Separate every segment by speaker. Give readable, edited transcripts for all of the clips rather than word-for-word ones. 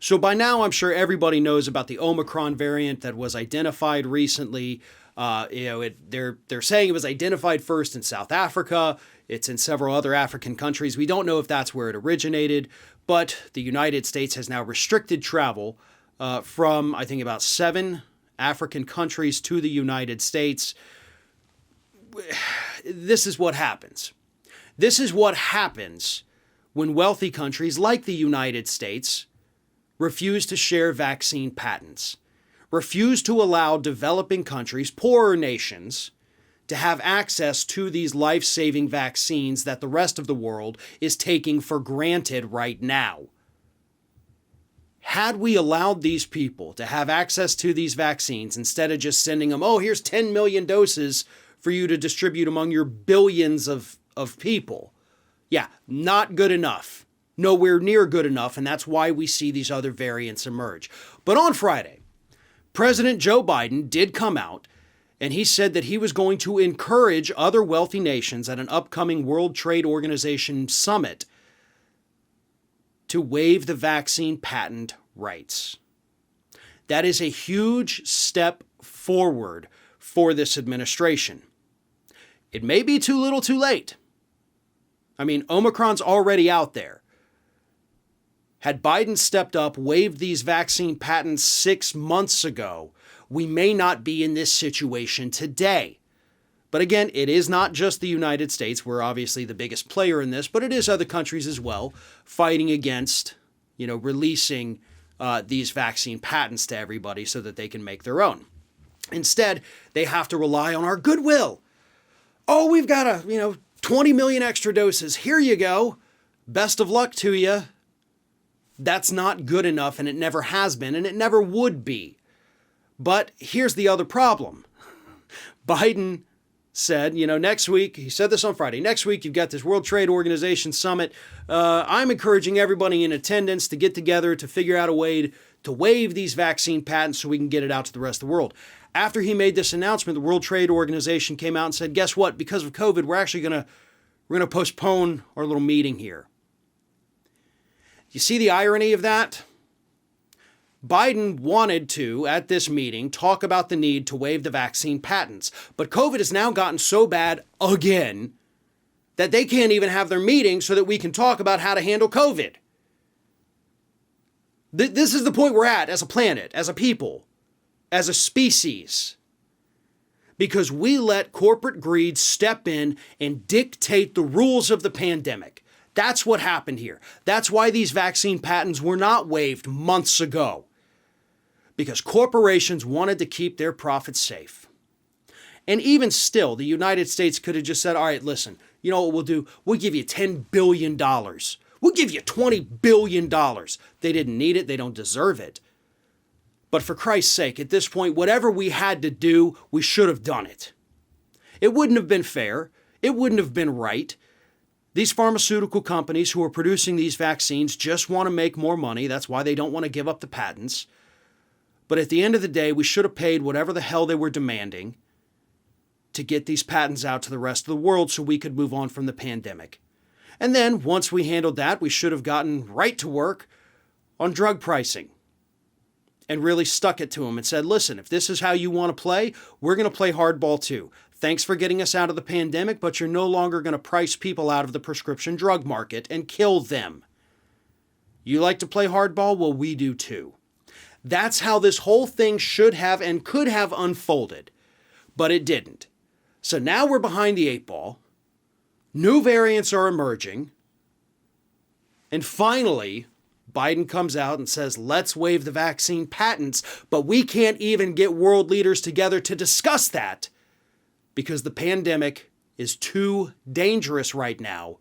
Speaker 1: So by now, I'm sure everybody knows about the Omicron variant that was identified recently. They're saying it was identified first in South Africa. It's in several other African countries. We don't know if that's where it originated, but the United States has now restricted travel from, I think, about 7 African countries to the United States. This is what happens. This is what happens when wealthy countries like the United States refuse to share vaccine patents, refuse to allow developing countries, poorer nations, to have access to these life-saving vaccines that the rest of the world is taking for granted right now. Had we allowed these people to have access to these vaccines instead of just sending them, oh, here's 10 million doses for you to distribute among your billions of people, yeah, not good enough. Nowhere near good enough, and that's why we see these other variants emerge. But on Friday, President Joe Biden did come out, and he said that he was going to encourage other wealthy nations at an upcoming World Trade Organization summit to waive the vaccine patent rights. That is a huge step forward for this administration. It may be too little too late. I mean, Omicron's already out there. Had Biden stepped up, waived these vaccine patents 6 months ago, we may not be in this situation today. But again, it is not just the United States. We're obviously the biggest player in this, but it is other countries as well fighting against, releasing these vaccine patents to everybody so that they can make their own. Instead, they have to rely on our goodwill. Oh, we've got 20 million extra doses. Here you go. Best of luck to you. That's not good enough, and it never has been, and it never would be. But here's the other problem. Biden said, next week, he said this on Friday, next week you've got this World Trade Organization summit. I'm encouraging everybody in attendance to get together to figure out a way to waive these vaccine patents so we can get it out to the rest of the world. After he made this announcement, the World Trade Organization came out and said, guess what? Because of COVID, we're actually going to postpone our little meeting here. You see the irony of that? Biden wanted to, at this meeting, talk about the need to waive the vaccine patents. But COVID has now gotten so bad again that they can't even have their meeting so that we can talk about how to handle COVID. This is the point we're at as a planet, as a people, as a species. Because we let corporate greed step in and dictate the rules of the pandemic. That's what happened here. That's why these vaccine patents were not waived months ago. Because corporations wanted to keep their profits safe. And even still, the United States could have just said, all right, listen, you know what we'll do? We'll give you $10 billion. We'll give you $20 billion. They didn't need it. They don't deserve it. But for Christ's sake, at this point, whatever we had to do, we should have done it. It wouldn't have been fair. It wouldn't have been right. These pharmaceutical companies who are producing these vaccines just want to make more money. That's why they don't want to give up the patents. But at the end of the day, we should have paid whatever the hell they were demanding to get these patents out to the rest of the world so we could move on from the pandemic. And then, once we handled that, we should have gotten right to work on drug pricing and really stuck it to them and said, listen, if this is how you want to play, we're going to play hardball too. Thanks for getting us out of the pandemic, but you're no longer going to price people out of the prescription drug market and kill them. You like to play hardball? Well, we do too. That's how this whole thing should have and could have unfolded, but it didn't. So now we're behind the 8 ball. New variants are emerging. And finally, Biden comes out and says, let's waive the vaccine patents, but we can't even get world leaders together to discuss that because the pandemic is too dangerous right now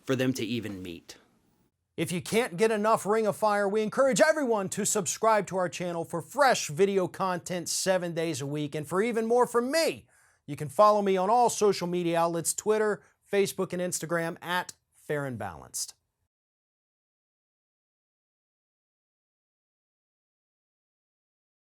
Speaker 1: for them to even meet. If you can't get enough Ring of Fire, we encourage everyone to subscribe to our channel for fresh video content 7 days a week. And for even more from me, you can follow me on all social media outlets, Twitter, Facebook, and Instagram at Fair and Balanced.